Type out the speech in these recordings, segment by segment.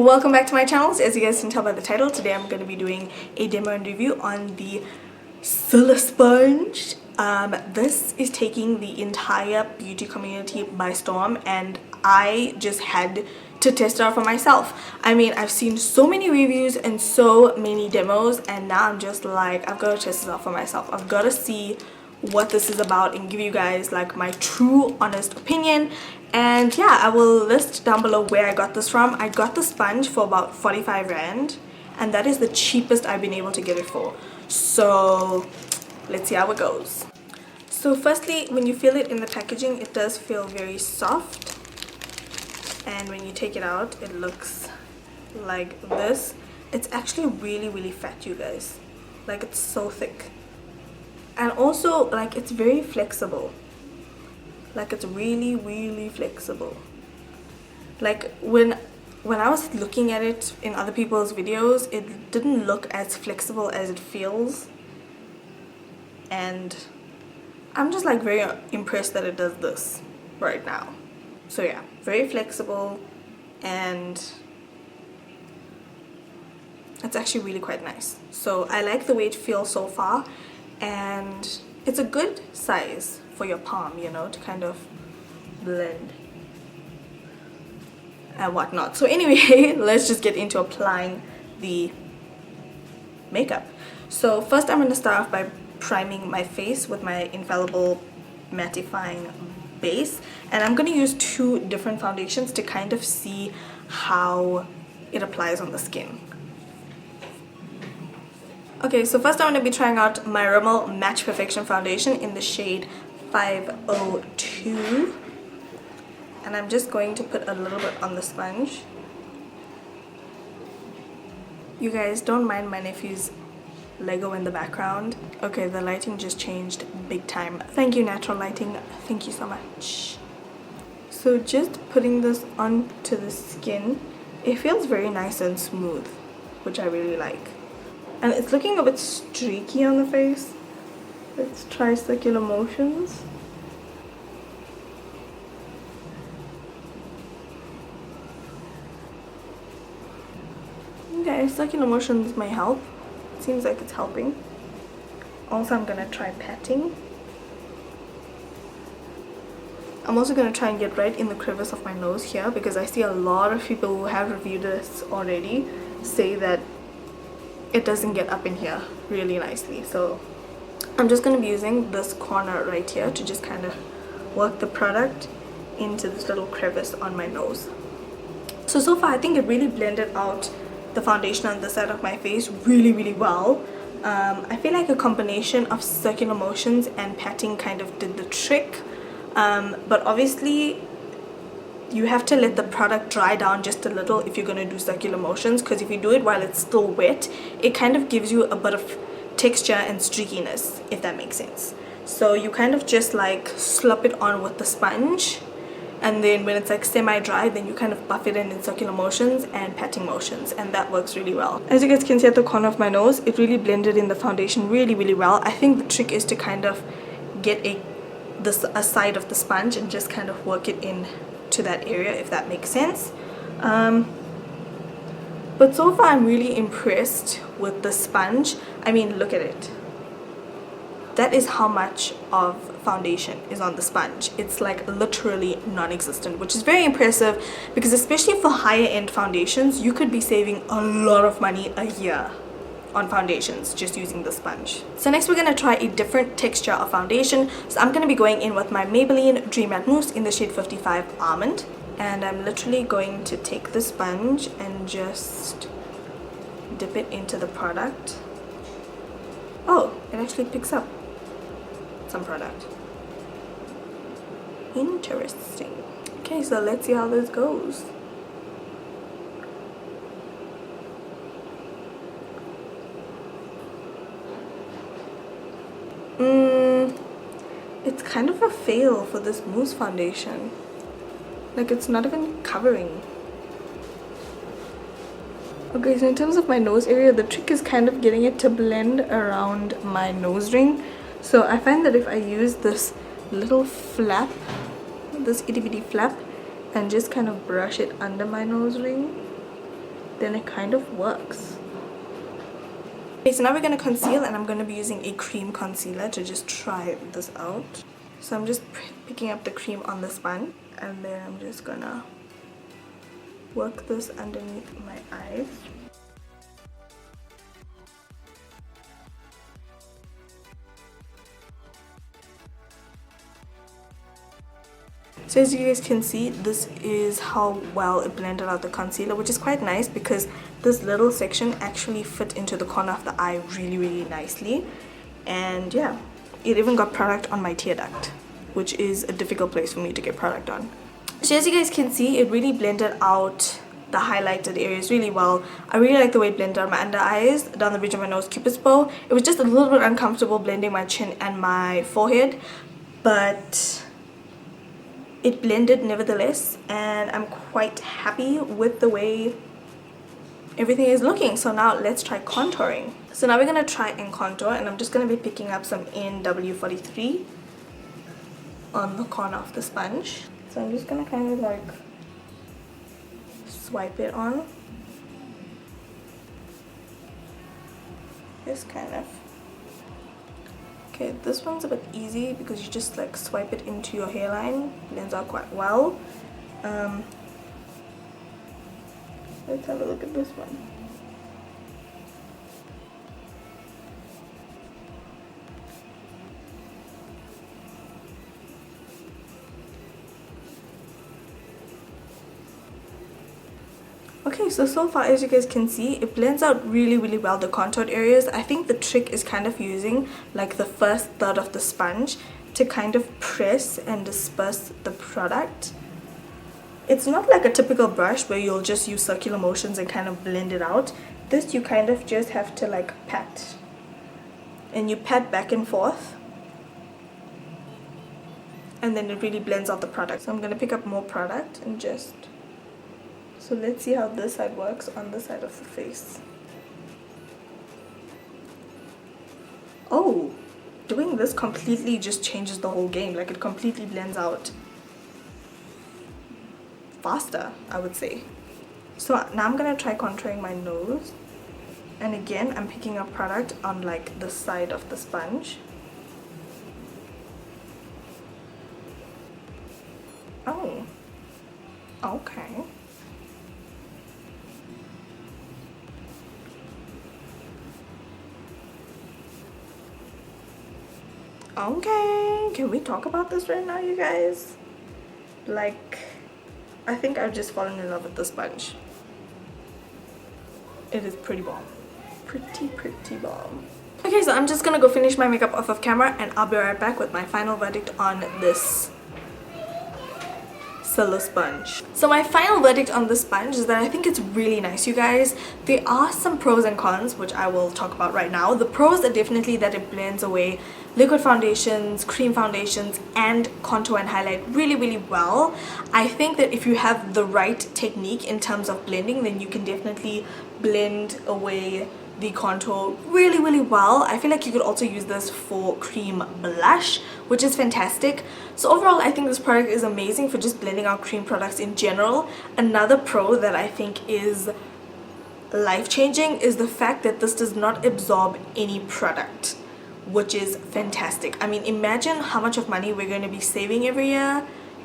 Welcome back to my channel. So as you guys can tell by the title, today I'm going to be doing a demo and review on the Silisponge. This is taking the entire beauty community by storm, and I just had to test it out for myself. I mean, I've seen so many reviews and so many demos, and now I'm just like, I've got to test this out for myself. I've got to see what this is about and give you guys like my true honest opinion. And yeah, I will list down below where I got this from. I got the sponge for about 45 rand, and that is the cheapest I've been able to get it for. So let's see how it goes. So firstly, when you feel it in the packaging, it does feel very soft, and when you take it out, it looks like this. It's actually really fat, you guys. Like, it's so thick. And also, like, it's very flexible. Like, it's really flexible. Like, when I was looking at it in other people's videos, it didn't look as flexible as it feels. And I'm just like very impressed that it does this right now. So yeah, very flexible, and it's actually really quite nice. So I like the way it feels so far. And it's a good size for your palm, you know, to kind of blend and whatnot. So anyway, let's just get into applying the makeup. So first I'm going to start off by priming my face with my infallible mattifying base, and I'm going to use two different foundations to kind of see how it applies on the skin. Okay, so first I'm going to be trying out my Rimmel Match Perfection foundation in the shade 502, and I'm just going to put a little bit on the sponge. You guys, don't mind my nephew's Lego in the background. Okay, the lighting just changed big time. Thank you, natural lighting. Thank you so much. So just putting this onto the skin, it feels very nice and smooth, which I really like. And it's looking a bit streaky on the face. Let's try circular motions. Okay, circular motions may help. It seems like it's helping. Also, I'm gonna try patting. I'm also gonna try and get right in the crevice of my nose here, because I see a lot of people who have reviewed this already say that it doesn't get up in here really nicely. So I'm just going to be using this corner right here to just kind of work the product into this little crevice on my nose. So far I think it really blended out the foundation on this side of my face really well. I feel like a combination of circular motions and patting kind of did the trick, but obviously you have to let the product dry down just a little if you're going to do circular motions, because if you do it while it's still wet, it kind of gives you a bit of texture and streakiness, if that makes sense. So you kind of just like slop it on with the sponge, and then when it's like semi-dry, then you kind of buff it in circular motions and patting motions, and that works really well. As you guys can see at the corner of my nose, it really blended in the foundation really well. I think the trick is to kind of get a side of the sponge and just kind of work it in to that area, if that makes sense. But so far I'm really impressed with the sponge. I mean, look at it. That is how much of foundation is on the sponge. It's like literally non-existent, which is very impressive, because especially for higher end foundations, you could be saving a lot of money a year on foundations just using the sponge. So next we're going to try a different texture of foundation. So I'm going to be going in with my Maybelline Dream Matte Mousse in the shade 55 Almond, and I'm literally going to take the sponge and just dip it into the product. Oh, it actually picks up some product. Interesting. Okay, so let's see how this goes. It's kind of a fail for this mousse foundation. Like, it's not even covering. Okay, so in terms of my nose area, the trick is kind of getting it to blend around my nose ring. So I find that if I use this little flap, this itty bitty flap, and just kind of brush it under my nose ring, then it kind of works. Okay, so now we're going to conceal, and I'm going to be using a cream concealer to just try this out. So I'm just picking up the cream on the sponge, and then I'm just gonna work this underneath my eyes. So as you guys can see, this is how well it blended out the concealer, which is quite nice because this little section actually fit into the corner of the eye really nicely. And yeah, it even got product on my tear duct, which is a difficult place for me to get product on. So as you guys can see, it really blended out the highlighted areas really well. I really like the way it blended out my under eyes, down the bridge of my nose, cupid's bow. It was just a little bit uncomfortable blending my chin and my forehead, but it blended nevertheless, and I'm quite happy with the way everything is looking. So now let's try contouring. So now we're going to try and contour, and I'm just going to be picking up some NW43 on the corner of the sponge. So I'm just going to kind of like swipe it on. Just kind of. Okay, this one's a bit easy because you just like swipe it into your hairline. Blends out quite well. Let's have a look at this one. Okay, so far as you guys can see, it blends out really well the contoured areas. I think the trick is kind of using like the first third of the sponge to kind of press and disperse the product. It's not like a typical brush where you'll just use circular motions and kind of blend it out. This you kind of just have to like pat, and you pat back and forth, and then it really blends out the product. So I'm going to pick up more product and just... So let's see how this side works on the side of the face. Oh, doing this completely just changes the whole game. Like it completely blends out faster, I would say. So now I'm gonna try contouring my nose. And again, I'm picking up product on like the side of the sponge. Oh, okay. Okay, can we talk about this right now, you guys? Like, I think I've just fallen in love with the sponge. It is pretty bomb. Pretty bomb. Okay, so I'm just gonna go finish my makeup off of camera, and I'll be right back with my final verdict on this Silisponge. So my final verdict on this sponge is that I think it's really nice, you guys. There are some pros and cons, which I will talk about right now. The pros are definitely that it blends away liquid foundations, cream foundations, and contour and highlight really well. I think that if you have the right technique in terms of blending, then you can definitely blend away the contour really well. I feel like you could also use this for cream blush, which is fantastic. So overall, I think this product is amazing for just blending out cream products in general. Another pro that I think is life-changing is the fact that this does not absorb any product, which is fantastic. I mean, imagine how much of money we're going to be saving every year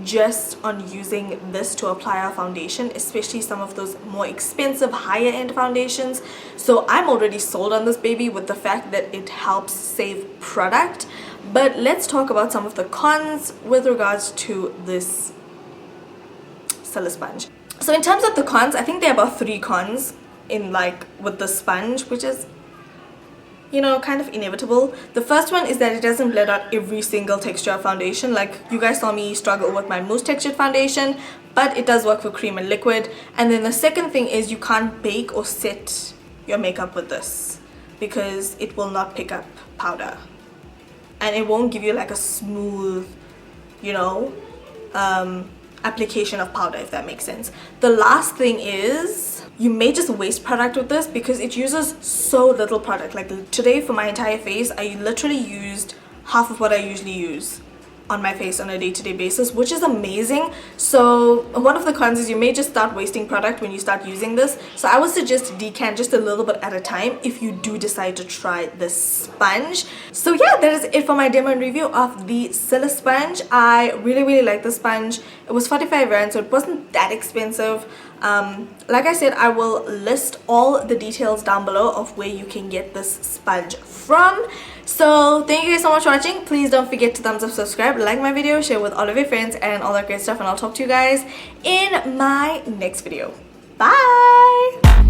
just on using this to apply our foundation, especially some of those more expensive higher end foundations. So I'm already sold on this baby with the fact that it helps save product. But let's talk about some of the cons with regards to this Silisponge. So in terms of the cons, I think there are about 3 cons in like with the sponge, which is, you know, kind of inevitable. The first one is that it doesn't blend out every single texture of foundation. Like you guys saw me struggle with my mousse textured foundation, but it does work for cream and liquid. And then the second thing is you can't bake or set your makeup with this because it will not pick up powder, and it won't give you like a smooth, you know, application of powder, if that makes sense. The last thing is you may just waste product with this because it uses so little product. Like today for my entire face, I literally used half of what I usually use on my face on a day-to-day basis, which is amazing. So one of the cons is you may just start wasting product when you start using this, so I would suggest decant just a little bit at a time if you do decide to try this sponge. So yeah, that is it for my demo and review of the Silisponge. I really like the sponge. It was 45 rand, so it wasn't that expensive. Like I said, I will list all the details down below of where you can get this sponge from. So thank you guys so much for watching. Please don't forget to thumbs up, subscribe, like my video, share with all of your friends, and all that great stuff, and I'll talk to you guys in my next video. Bye.